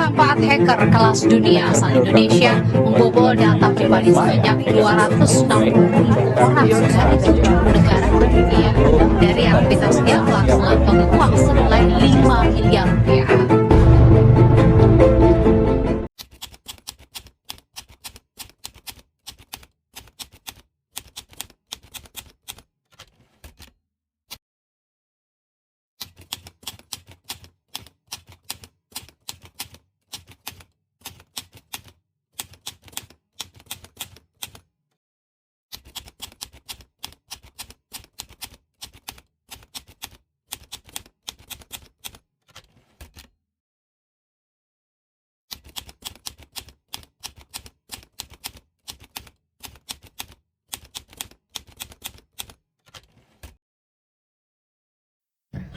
Pemanfaat hacker kelas dunia asal Indonesia membobol data pribadi sebanyak 260 orang dari 70 negara di dunia. Dari aktivitasnya pelaku mengantongi uang senilai 5 miliar rupiah.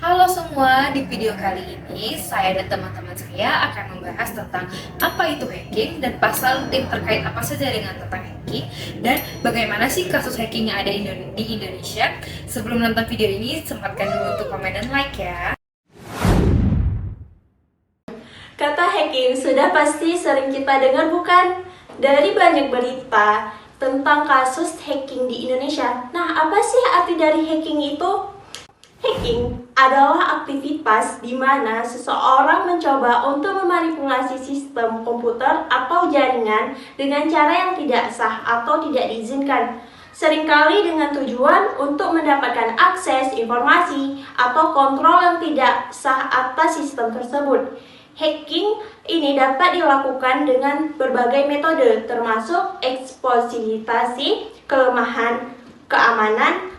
Halo semua, di video kali ini saya dan teman-teman saya akan membahas tentang apa itu hacking dan pasal terkait apa saja dengan tentang hacking dan bagaimana sih kasus hacking yang ada di Indonesia. Sebelum nonton video ini, sempatkan dulu untuk komen dan like ya. Kata hacking sudah pasti sering kita dengar bukan? Dari banyak berita tentang kasus hacking di Indonesia. Nah, apa sih arti dari hacking itu? Hacking adalah aktivitas di mana seseorang mencoba untuk memanipulasi sistem komputer atau jaringan dengan cara yang tidak sah atau tidak diizinkan. Seringkali dengan tujuan untuk mendapatkan akses informasi atau kontrol yang tidak sah atas sistem tersebut. Hacking ini dapat dilakukan dengan berbagai metode, termasuk eksploitasi kelemahan keamanan,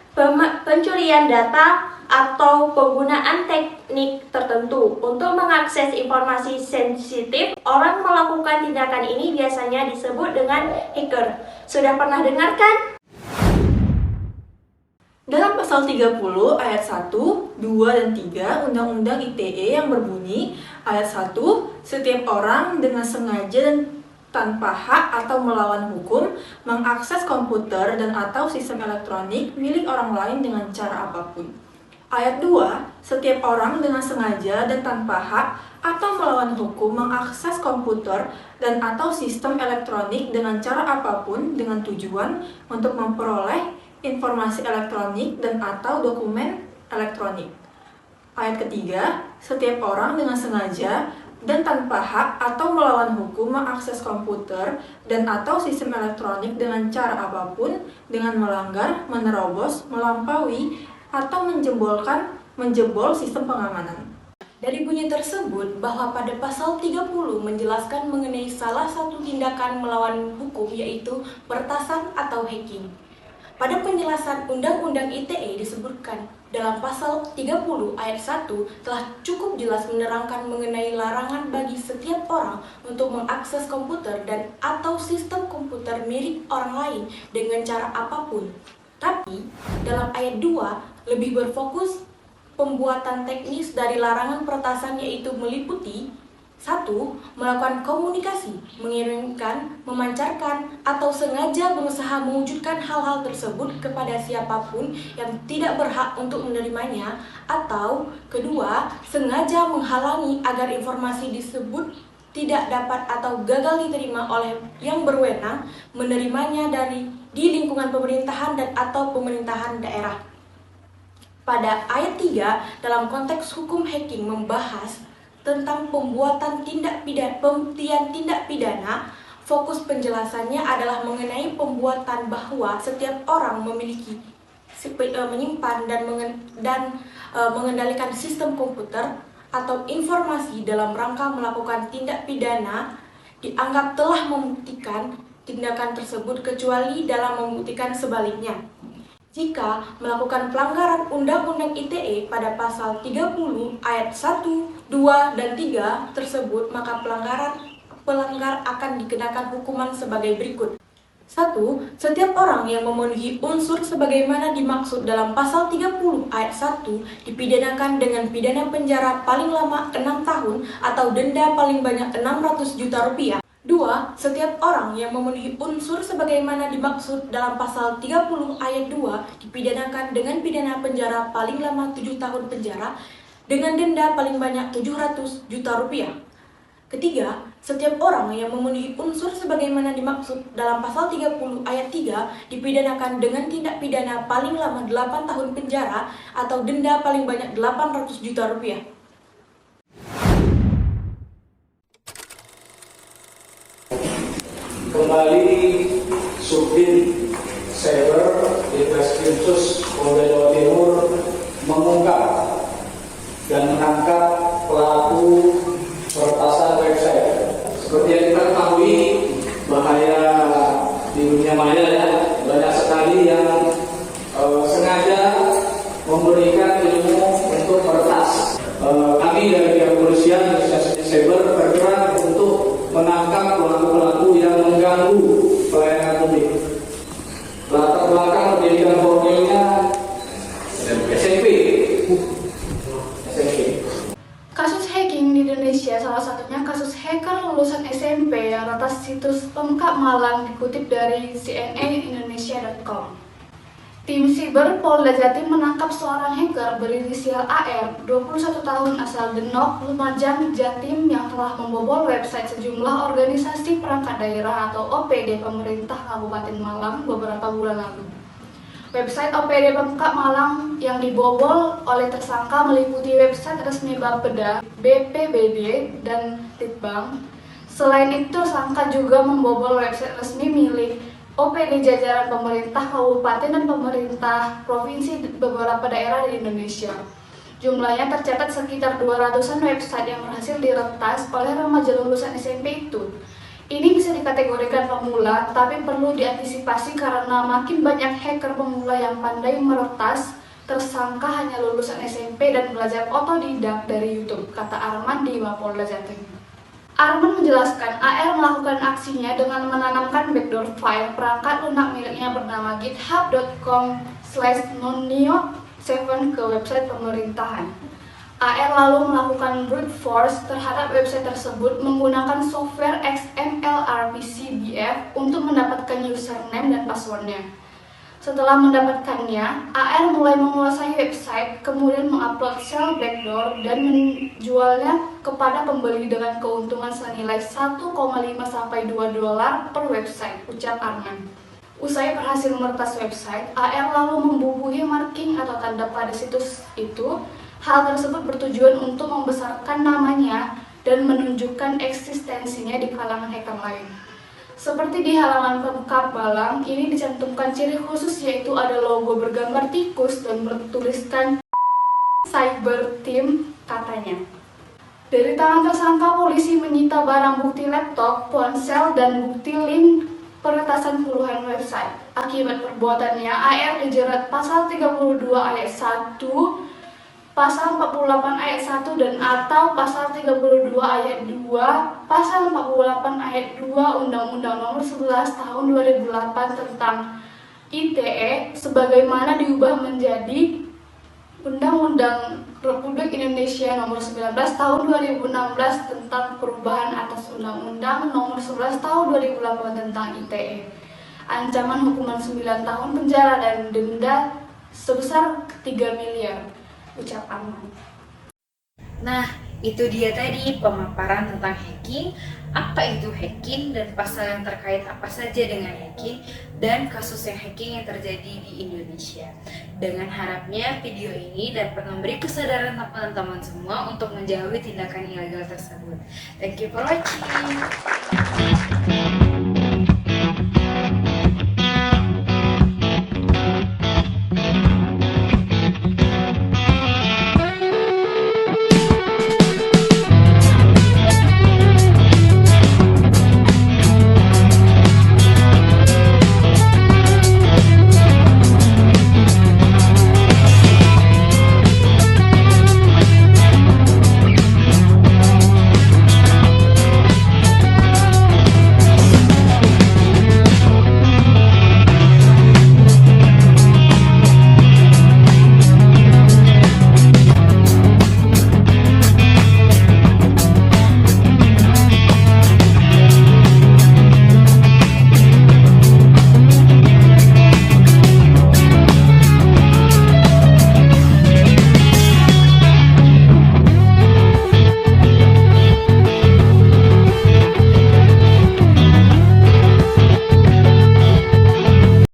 pencurian data, atau penggunaan teknik tertentu untuk mengakses informasi sensitif. Orang melakukan tindakan ini biasanya disebut dengan hacker. Sudah pernah dengar kan? Dalam pasal 30 ayat 1, 2, dan 3 Undang-Undang ITE yang berbunyi, ayat 1, setiap orang dengan sengaja dan tanpa hak atau melawan hukum mengakses komputer dan atau sistem elektronik milik orang lain dengan cara apapun. Ayat 2, setiap orang dengan sengaja dan tanpa hak atau melawan hukum mengakses komputer dan atau sistem elektronik dengan cara apapun dengan tujuan untuk memperoleh informasi elektronik dan atau dokumen elektronik. Ayat ketiga, setiap orang dengan sengaja dan tanpa hak atau melawan hukum mengakses komputer dan atau sistem elektronik dengan cara apapun dengan melanggar, menerobos, melampaui, atau menjebol sistem pengamanan. Dari bunyi tersebut bahwa pada pasal 30 menjelaskan mengenai salah satu tindakan melawan hukum yaitu peretasan atau hacking. Pada penjelasan Undang-Undang ITE disebutkan dalam pasal 30 ayat 1 telah cukup jelas menerangkan mengenai larangan bagi setiap orang untuk mengakses komputer dan atau sistem komputer milik orang lain dengan cara apapun. Tapi dalam ayat 2 lebih berfokus pembuatan teknis dari larangan peretasan yaitu meliputi 1. Melakukan komunikasi, mengirimkan, memancarkan, atau sengaja berusaha mewujudkan hal-hal tersebut kepada siapapun yang tidak berhak untuk menerimanya, atau kedua, sengaja menghalangi agar informasi disebut tidak dapat atau gagal diterima oleh yang berwenang menerimanya di lingkungan pemerintahan dan atau pemerintahan daerah. Pada ayat 3 dalam konteks hukum hacking membahas tentang pembuatan tindak pidana, fokus penjelasannya adalah mengenai pembuatan bahwa setiap orang memiliki menyimpan dan mengendalikan sistem komputer atau informasi dalam rangka melakukan tindak pidana dianggap telah membuktikan tindakan tersebut kecuali dalam membuktikan sebaliknya. Jika melakukan pelanggaran Undang-Undang ITE pada pasal 30 ayat 1, 2, dan 3 tersebut, maka pelanggar akan dikenakan hukuman sebagai berikut. 1. Setiap orang yang memenuhi unsur sebagaimana dimaksud dalam pasal 30 ayat 1 dipidanakan dengan pidana penjara paling lama 6 tahun atau denda paling banyak 600 juta rupiah. 2. Setiap orang yang memenuhi unsur sebagaimana dimaksud dalam pasal 30 ayat 2 dipidanakan dengan pidana penjara paling lama 7 tahun penjara dengan denda paling banyak 700 juta rupiah. Ketiga, setiap orang yang memenuhi unsur sebagaimana dimaksud dalam pasal 30 ayat 3 dipidanakan dengan tindak pidana paling lama 8 tahun penjara atau denda paling banyak 800 juta rupiah. Kembali Subdit Cyber di Treskrimsus Polda Jawa Timur mengungkap dan menangkap pelaku peretasan website. Seperti yang kita ketahui, bahaya di dunia maya ya, banyak sekali yang sengaja memberikan ilmu untuk meretas. Kami dari pihak kepolisian cyber bergerak untuk menangkap pelaku-pelaku yang mengganggu pelayanan publik. Latar belakang pendidikan formilnya SMP. Kasus hacking di Indonesia salah satunya kasus hacker lulusan SMP yang retas situs Pemkap Malang dikutip dari cnnindonesia.com. Tim Siber Polda Jatim menangkap seorang hacker berinisial AR, 21 tahun asal Denok, Lumajang, Jatim yang telah membobol website sejumlah organisasi perangkat daerah atau OPD pemerintah Kabupaten Malang beberapa bulan lalu. Website OPD Pemkap Malang yang dibobol oleh tersangka meliputi website resmi Bapeda, BPBD, dan Litbang. Selain itu, tersangka juga membobol website resmi milik OPD jajaran pemerintah kabupaten dan pemerintah provinsi beberapa daerah di Indonesia. Jumlahnya tercatat sekitar 200-an website yang berhasil diretas oleh remaja lulusan SMP itu. Ini bisa dikategorikan pemula, tapi perlu diantisipasi karena makin banyak hacker pemula yang pandai meretas. Tersangka hanya lulusan SMP dan belajar otodidak dari YouTube, kata Arman di Mapolda Jatim. Arman menjelaskan AR melakukan aksinya dengan menanamkan backdoor file perangkat lunak miliknya bernama github.com/nonio7 ke website pemerintahan. AR lalu melakukan brute force terhadap website tersebut menggunakan software XML RPCBF untuk mendapatkan username dan passwordnya. Setelah mendapatkannya, AR mulai menguasai website, kemudian mengupload shell backdoor dan menjualnya kepada pembeli dengan keuntungan senilai 1,5 sampai 2 dolar per website, ucap Arman. Usai berhasil meretas website, AR lalu membubuhi marking atau tanda pada situs itu. Hal tersebut bertujuan untuk membesarkan namanya dan menunjukkan eksistensinya di kalangan hacker lain. Seperti di halaman Pemkap Malang, ini dicantumkan ciri khusus yaitu ada logo bergambar tikus dan bertuliskan Cyber Team katanya. Dari tangan tersangka, polisi menyita barang bukti laptop, ponsel, dan bukti link peretasan puluhan website. Akibat perbuatannya, AR dijerat pasal 32 ayat 1, pasal 48 ayat 1 dan atau pasal 32 ayat 2, pasal 48 ayat 2 Undang-Undang Nomor 11 Tahun 2008 tentang ITE sebagaimana diubah menjadi Undang-Undang Republik Indonesia Nomor 19 Tahun 2016 tentang perubahan atas Undang-Undang Nomor 11 Tahun 2008 tentang ITE. Ancaman hukuman 9 tahun penjara dan denda sebesar 3 miliar. Ucap Arman. Nah, itu dia tadi pemaparan tentang hacking, apa itu hacking dan pasal yang terkait apa saja dengan hacking dan kasus yang hacking yang terjadi di Indonesia. Dengan harapnya video ini dapat memberi kesadaran teman-teman semua untuk menjauhi tindakan ilegal tersebut. Thank you for watching.